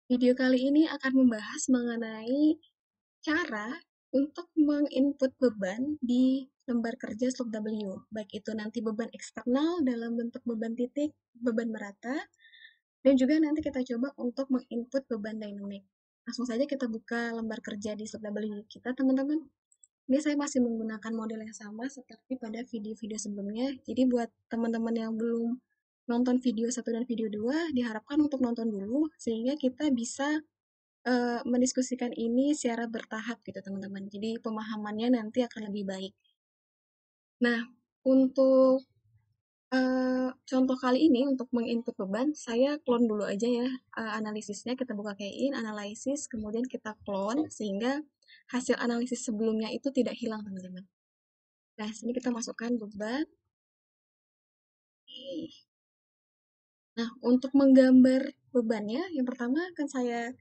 Video kali ini akan membahas mengenai cara untuk menginput beban di lembar kerja slop W, baik itu nanti beban eksternal dalam bentuk beban titik, beban merata, dan juga nanti kita coba untuk menginput beban dynamic. Langsung saja kita buka lembar kerja di slop W kita, teman-teman. Ini saya masih menggunakan model yang sama seperti pada video-video sebelumnya. Jadi buat teman-teman yang belum nonton video 1 dan video 2, diharapkan untuk nonton dulu sehingga kita bisa mendiskusikan ini secara bertahap gitu teman-teman. Jadi pemahamannya nanti akan lebih baik. Nah, untuk contoh kali ini untuk menginput beban, saya clone dulu aja ya analisisnya. Kita buka kayak analisis, kemudian kita clone sehingga hasil analisis sebelumnya itu tidak hilang teman-teman. Nah, sini kita masukkan beban. Nah, untuk menggambar bebannya, yang pertama akan saya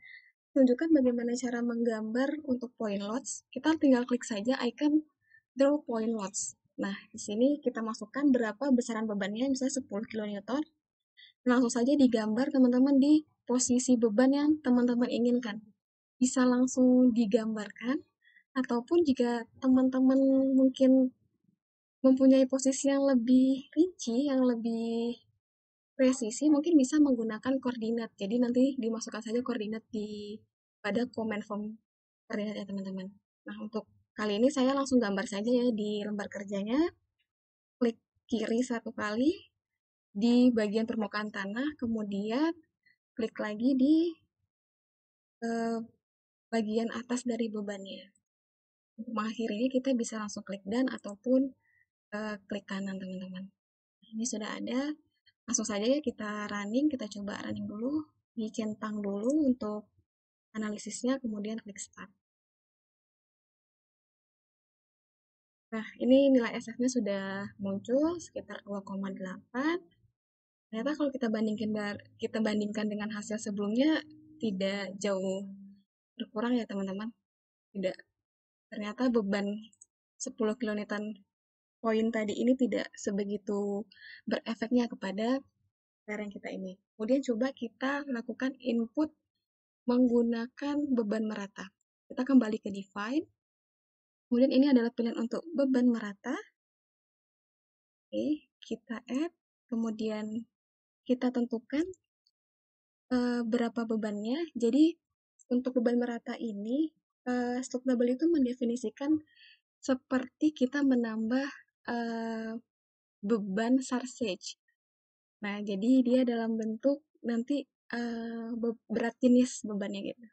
tunjukkan bagaimana cara menggambar untuk point loads. Kita tinggal klik saja icon draw point loads. Nah, di sini kita masukkan berapa besaran bebannya, misalnya 10 kN. Langsung saja digambar teman-teman di posisi beban yang teman-teman inginkan. Bisa langsung digambarkan, ataupun jika teman-teman mungkin mempunyai posisi yang lebih rinci, yang lebih presisi, mungkin bisa menggunakan koordinat. Jadi nanti dimasukkan saja koordinat pada comment form koordinat ya teman-teman. Nah, untuk kali ini saya langsung gambar saja ya di lembar kerjanya. Klik kiri 1 kali di bagian permukaan tanah, kemudian klik lagi di bagian atas dari bebannya. Untuk mengakhirinya kita bisa langsung klik done ataupun klik kanan teman-teman. Ini sudah ada. Langsung saja ya kita running, kita coba running dulu, dicentang dulu untuk analisisnya, kemudian klik start. Nah, ini nilai SF-nya sudah muncul sekitar 2,8. Ternyata kalau kita bandingkan dengan hasil sebelumnya tidak jauh berkurang ya teman-teman. Tidak. Ternyata beban 10 kN poin tadi ini tidak sebegitu berefeknya kepada lereng kita ini. Kemudian coba kita lakukan input menggunakan beban merata. Kita kembali ke define. Kemudian ini adalah pilihan untuk beban merata. Oke, kita add. Kemudian kita tentukan berapa bebannya. Jadi untuk beban merata ini, slop double itu mendefinisikan seperti kita menambah beban sarsage. Nah, jadi dia dalam bentuk nanti berat jenis bebannya gitu.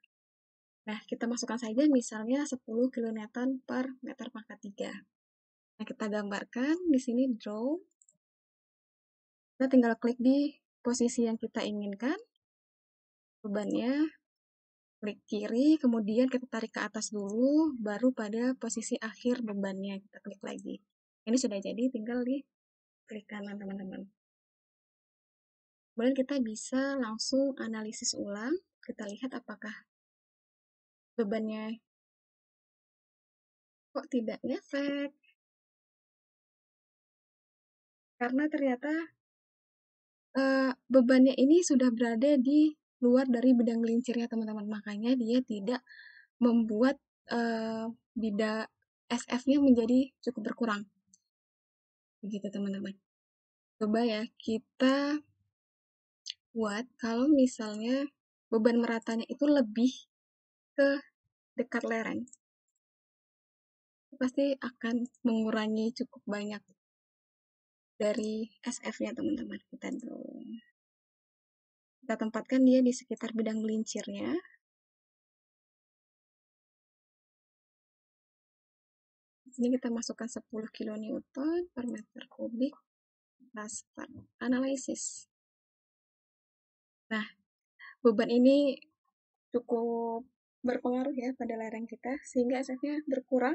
Nah, kita masukkan saja misalnya 10 kN per meter pangkat 3. Nah, kita gambarkan di sini draw. Kita tinggal klik di posisi yang kita inginkan. Bebannya, klik kiri, kemudian kita tarik ke atas dulu, baru pada posisi akhir bebannya kita klik lagi. Ini sudah jadi, tinggal di klik kanan teman-teman. Kemudian kita bisa langsung analisis ulang. Kita lihat apakah bebannya kok tidak ngefek. Karena ternyata bebannya ini sudah berada di luar dari bidang gelincirnya teman-teman. Makanya dia tidak membuat bidang SF-nya menjadi cukup berkurang. Begitu teman-teman. Coba ya kita buat kalau misalnya beban meratanya itu lebih ke dekat lereng. Pasti akan mengurangi cukup banyak dari SF-nya teman-teman. Kita tempatkan dia di sekitar bidang gelincirnya. Di sini kita masukkan 10 kN per meter kubik. Kita start analisis. Nah, beban ini cukup berpengaruh ya pada lereng kita, sehingga SF-nya berkurang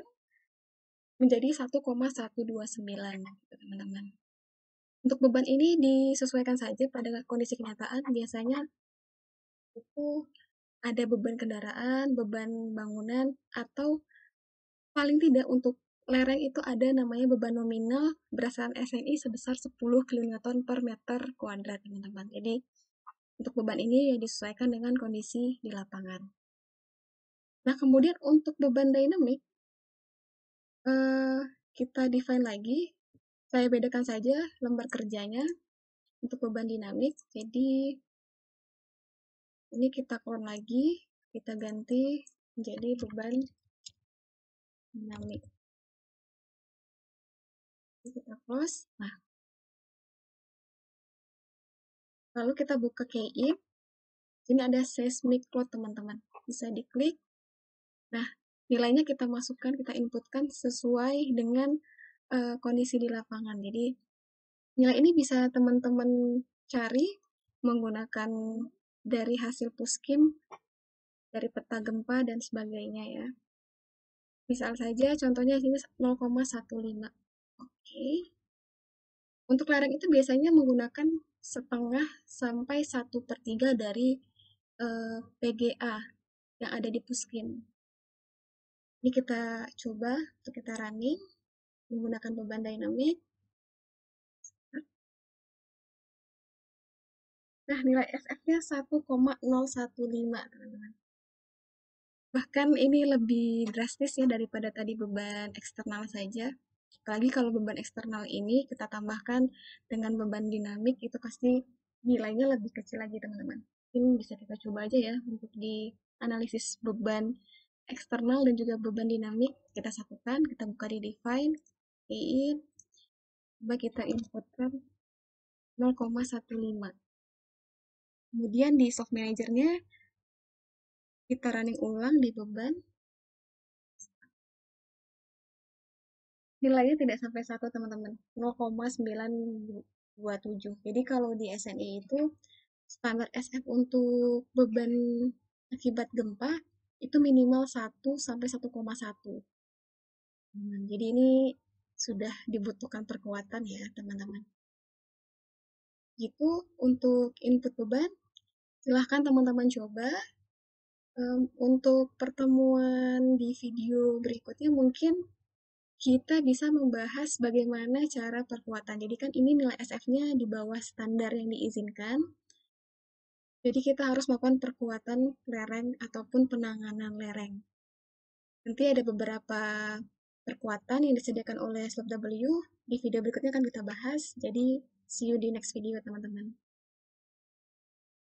menjadi 1,129 teman-teman. Untuk beban ini disesuaikan saja pada kondisi kenyataan. Biasanya itu ada beban kendaraan, beban bangunan, atau paling tidak untuk lereng itu ada namanya beban nominal berdasarkan SNI sebesar 10 kN per meter kuadrat teman-teman. Jadi Untuk beban ini ya disesuaikan dengan kondisi di lapangan. Nah, kemudian untuk beban dynamic, kita define lagi. Saya bedakan saja lembar kerjanya untuk beban dinamik. Jadi, ini kita clone lagi, kita ganti menjadi beban dinamik. Kita close. Nah, lalu kita buka KI. Ini ada seismic load, teman-teman. Bisa diklik. Nah, nilainya kita masukkan, kita inputkan sesuai dengan kondisi di lapangan. Jadi, nilai ini bisa teman-teman cari menggunakan dari hasil Puskim, dari peta gempa, dan sebagainya ya. Misal saja, contohnya sini 0,15. Oke. Untuk lereng itu biasanya menggunakan setengah sampai 1/3 dari PGA yang ada di Puskim. Ini kita coba, untuk kita running, menggunakan beban dynamic. Nah, nilai SF-nya 1,015, teman-teman. Bahkan ini lebih drastis ya daripada tadi beban eksternal saja. Apalagi kalau beban eksternal ini kita tambahkan dengan beban dinamik, itu pasti nilainya lebih kecil lagi, teman-teman. Ini bisa kita coba aja ya untuk di analisis beban eksternal dan juga beban dinamik. Kita satukan, kita buka di define, in, coba kita inputkan 0,15. Kemudian di soft managernya kita running ulang di beban. Nilainya tidak sampai 1, teman-teman. 0,927. Jadi kalau di SNI itu standar SF untuk beban akibat gempa itu minimal 1 sampai 1,1. Jadi ini sudah dibutuhkan perkuatan ya, teman-teman. Gitu untuk input beban. Silahkan teman-teman coba. Untuk pertemuan di video berikutnya mungkin kita bisa membahas bagaimana cara perkuatan. Jadi kan ini nilai SF-nya di bawah standar yang diizinkan. Jadi kita harus melakukan perkuatan lereng ataupun penanganan lereng. Nanti ada beberapa perkuatan yang disediakan oleh SLOP W. Di video berikutnya akan kita bahas. Jadi see you di next video, teman-teman.